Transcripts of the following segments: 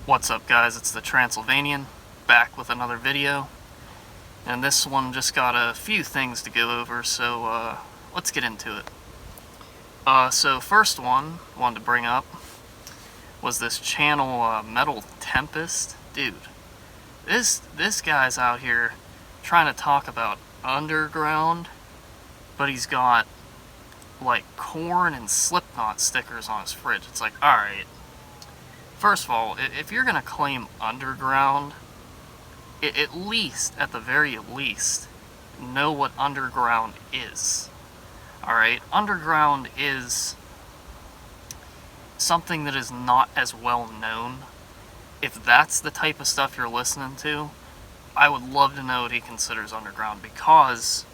What's up, guys? It's the Transylvanian, back with another video, and this one just got a few things to go over, so let's get into it. So first one I wanted to bring up was this channel, Metal Tempest. Dude, this guy's out here trying to talk about underground, but he's got like Korn and Slipknot stickers on his fridge. It's like, alright. First of all, if you're going to claim underground, at least, at the very least, know what underground is. Alright? Underground is something that is not as well known. If that's the type of stuff you're listening to, I would love to know what he considers underground, because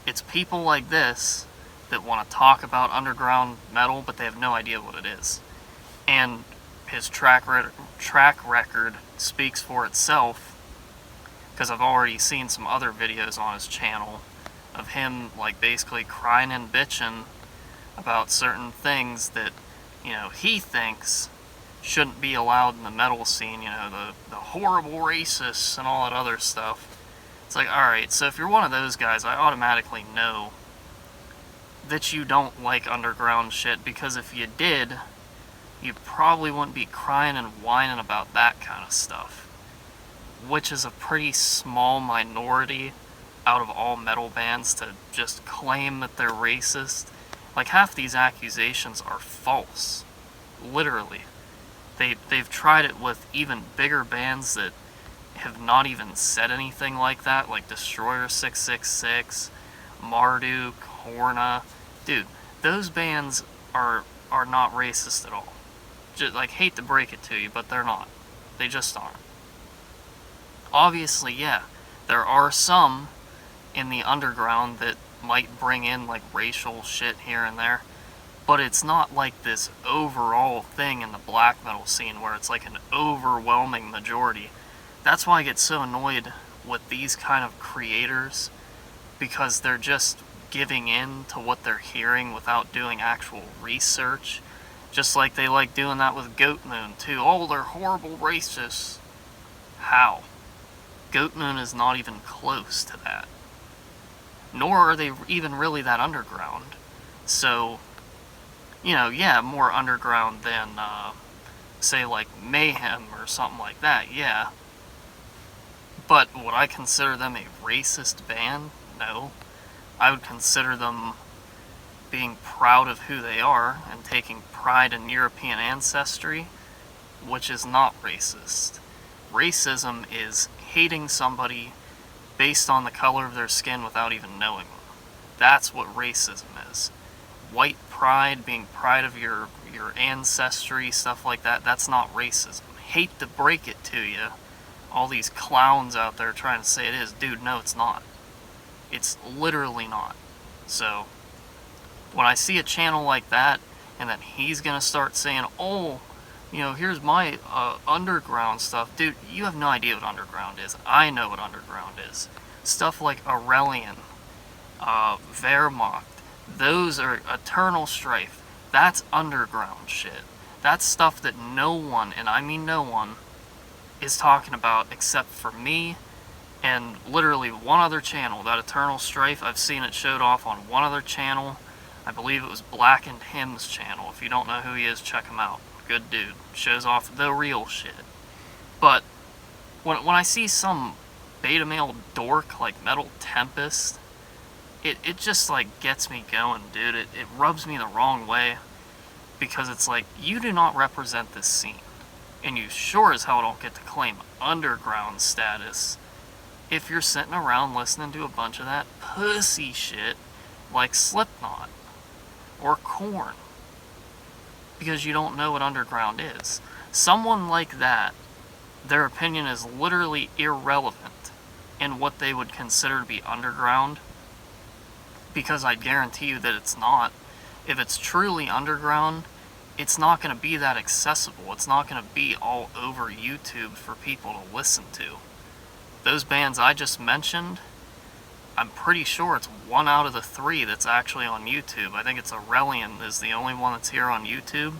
it's people like this that want to talk about underground metal, but they have no idea what it is. And his track record speaks for itself, because I've already seen some other videos on his channel of him like basically crying and bitching about certain things that, you know, he thinks shouldn't be allowed in the metal scene, you know, the horrible racists and all that other stuff. It's like, alright, so if you're one of those guys, I automatically know that you don't like underground shit, because if you did, you probably wouldn't be crying and whining about that kind of stuff, which is a pretty small minority out of all metal bands to just claim that they're racist. Like, half these accusations are false, literally. They've tried it with even bigger bands that have not even said anything like that, like Destroyer 666, Marduk, Horna. Dude, those bands are not racist at all. Just, like, hate to break it to you, but they're not. They just aren't. Obviously, yeah, there are some in the underground that might bring in, like, racial shit here and there, but it's not like this overall thing in the black metal scene where it's like an overwhelming majority. That's why I get so annoyed with these kind of creators, because they're just giving in to what they're hearing without doing actual research. Just like they like doing that with Goat Moon, too. Oh, they're horrible racists. How? Goat Moon is not even close to that. Nor are they even really that underground. So, you know, yeah, more underground than, say, like Mayhem or something like that, yeah. But would I consider them a racist band? No. I would consider them being proud of who they are and taking pride in European ancestry, which is not racist. Racism is hating somebody based on the color of their skin without even knowing them. That's what racism is. White pride, being proud of your ancestry, stuff like that, that's not racism. Hate to break it to you, all these clowns out there trying to say it is. Dude, no, it's not. It's literally not. So, when I see a channel like that, and then he's gonna start saying, oh, you know, here's my underground stuff. Dude, you have no idea what underground is. I know what underground is. Stuff like Aurelian, Wehrmacht, those are Eternal Strife. That's underground shit. That's stuff that no one, and I mean no one, is talking about except for me and literally one other channel. That Eternal Strife, I've seen it showed off on one other channel. I believe it was Blackened Hymns channel. If you don't know who he is, check him out. Good dude. Shows off the real shit. But when I see some beta male dork like Metal Tempest, it just like gets me going, dude. It rubs me the wrong way, because it's like, you do not represent this scene, and you sure as hell don't get to claim underground status if you're sitting around listening to a bunch of that pussy shit like Slipknot or Korn, because you don't know what underground is. Someone like that, their opinion is literally irrelevant in what they would consider to be underground, because I guarantee you that it's not. If it's truly underground, it's not going to be that accessible. It's not going to be all over YouTube for people to listen to. Those bands I just mentioned, I'm pretty sure it's 1 out of the 3 that's actually on YouTube. I think it's Aurelian is the only one that's here on YouTube.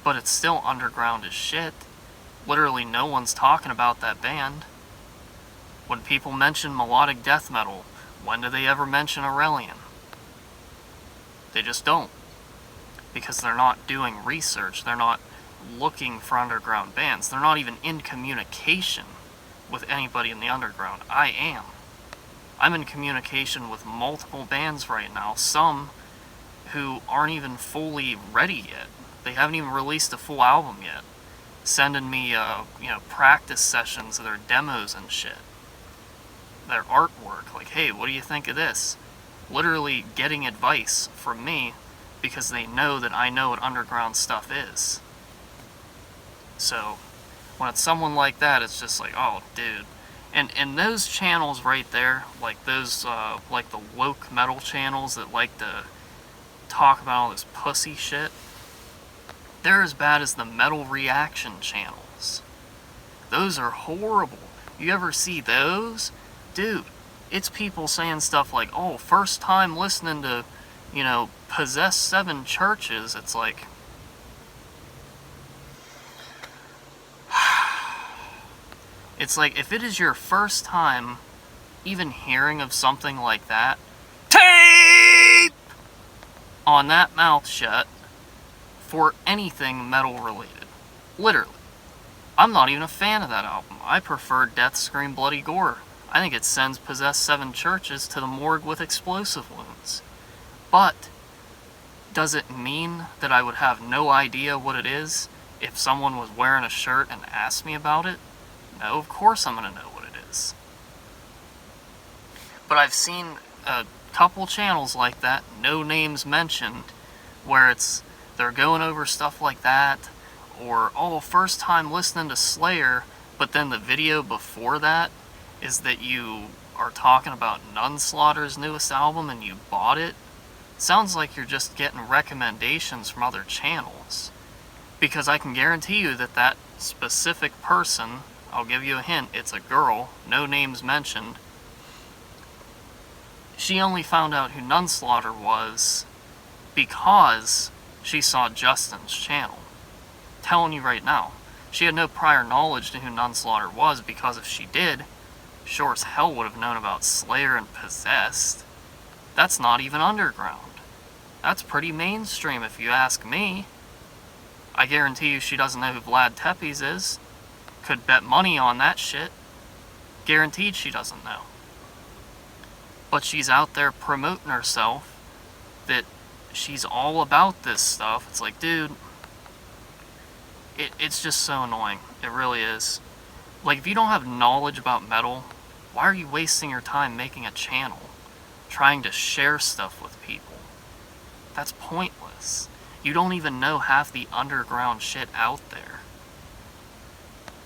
But it's still underground as shit. literally no one's talking about that band. When people mention melodic death metal, when do they ever mention Aurelian? They just don't. Because they're not doing research. They're not looking for underground bands. They're not even in communication with anybody in the underground. I am. I'm in communication with multiple bands right now, some who aren't even fully ready yet. They haven't even released a full album yet. Sending me, practice sessions of their demos and shit. Their artwork, like, hey, what do you think of this? Literally getting advice from me because they know that I know what underground stuff is. So, when it's someone like that, it's just like, oh, dude. And those channels right there, like those, like the woke metal channels that like to talk about all this pussy shit, they're as bad as the metal reaction channels. Those are horrible. You ever see those? Dude, it's people saying stuff like, oh, first time listening to, Possessed 7 Churches. It's like, if it is your first time even hearing of something like that, tape on that mouth shut for anything metal related. Literally. I'm not even a fan of that album. I prefer Death Scream Bloody Gore. I think it sends Possessed 7 Churches to the morgue with explosive wounds. But does it mean that I would have no idea what it is if someone was wearing a shirt and asked me about it? No, of course I'm going to know what it is. But I've seen a couple channels like that, no names mentioned, where they're going over stuff like that, or, oh, first time listening to Slayer, but then the video before that is that you are talking about Nunslaughter's newest album and you bought it. Sounds like you're just getting recommendations from other channels. Because I can guarantee you that that specific person, I'll give you a hint, it's a girl, no names mentioned, she only found out who Nunslaughter was because she saw Justin's channel. Telling you right now, she had no prior knowledge to who Nunslaughter was, because if she did, sure as hell would have known about Slayer and Possessed. That's not even underground. That's pretty mainstream if you ask me. I guarantee you she doesn't know who Vlad Tepes is. Could bet money on that shit. Guaranteed she doesn't know. But she's out there promoting herself that she's all about this stuff. It's like, dude, it's just so annoying. It really is. Like, if you don't have knowledge about metal, why are you wasting your time making a channel? Trying to share stuff with people? That's pointless. You don't even know half the underground shit out there.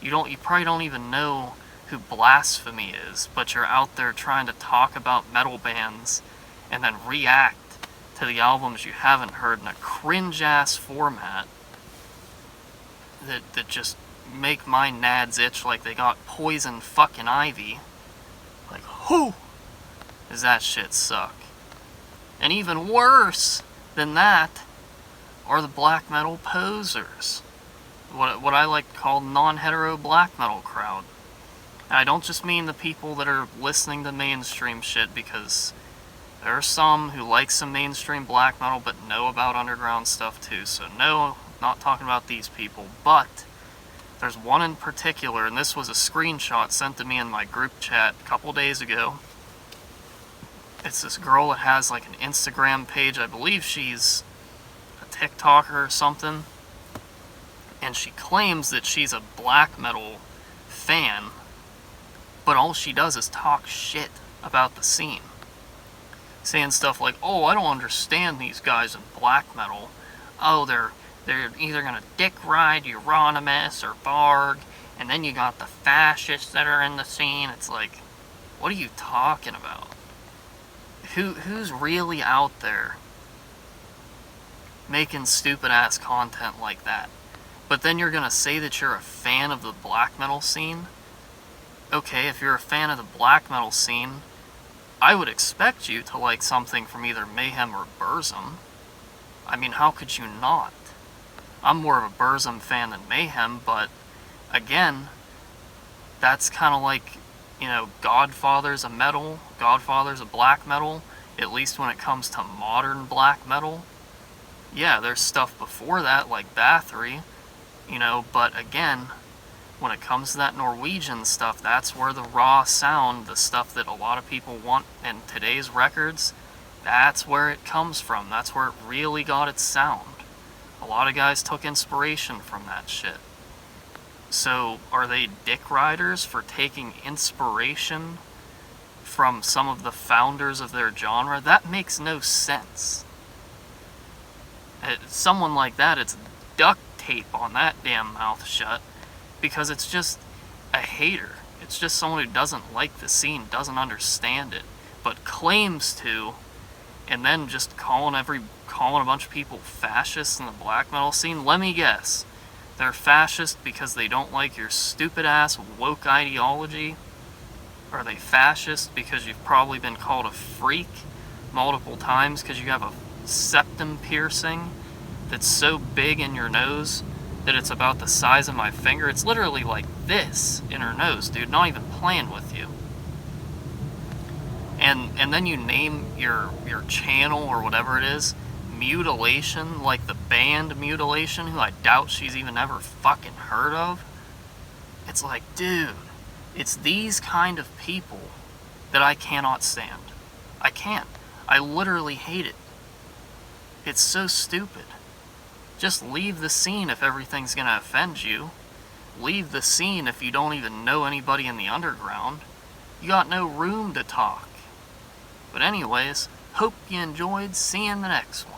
You probably don't even know who Blasphemy is, but you're out there trying to talk about metal bands and then react to the albums you haven't heard in a cringe-ass format that just make my nads itch like they got poison fucking ivy. Like, whoo! Does that shit suck? And even worse than that are the black metal posers. What I like to call non-hetero black metal crowd. And I don't just mean the people that are listening to mainstream shit, because there are some who like some mainstream black metal but know about underground stuff too. So no, not talking about these people. But there's one in particular, and this was a screenshot sent to me in my group chat a couple days ago. It's this girl that has like an Instagram page. I believe she's a TikToker or something. And she claims that she's a black metal fan, but all she does is talk shit about the scene. Saying stuff like, oh, I don't understand these guys in black metal. Oh, they're either gonna dick ride Euronymous or Varg, and then you got the fascists that are in the scene. It's like, what are you talking about? Who's really out there making stupid ass content like that? But then you're gonna say that you're a fan of the black metal scene? Okay, if you're a fan of the black metal scene, I would expect you to like something from either Mayhem or Burzum. I mean, how could you not? I'm more of a Burzum fan than Mayhem, but again, that's kind of like, Godfather's a metal, Godfather's a black metal, at least when it comes to modern black metal. Yeah, there's stuff before that, like Bathory, but again, when it comes to that Norwegian stuff, that's where the raw sound, the stuff that a lot of people want in today's records, that's where it comes from. That's where it really got its sound. A lot of guys took inspiration from that shit. So, are they dick riders for taking inspiration from some of the founders of their genre? That makes no sense. Someone like that, it's duct tape on that damn mouth shut, because it's just a hater. It's just someone who doesn't like the scene, doesn't understand it, but claims to, and then just calling a bunch of people fascists in the black metal scene. Let me guess. They're fascist because they don't like your stupid ass woke ideology? Are they fascist because you've probably been called a freak multiple times because you have a septum piercing that's so big in your nose that it's about the size of my finger? It's literally like this in her nose, dude, not even playing with you. And then you name your channel or whatever it is Mutilation, like the band Mutilation, who I doubt she's even ever fucking heard of. It's like, dude, it's these kind of people that I cannot stand. I can't. I literally hate it. It's so stupid. Just leave the scene if everything's gonna offend you. Leave the scene if you don't even know anybody in the underground. You got no room to talk. But anyways, hope you enjoyed. See you in the next one.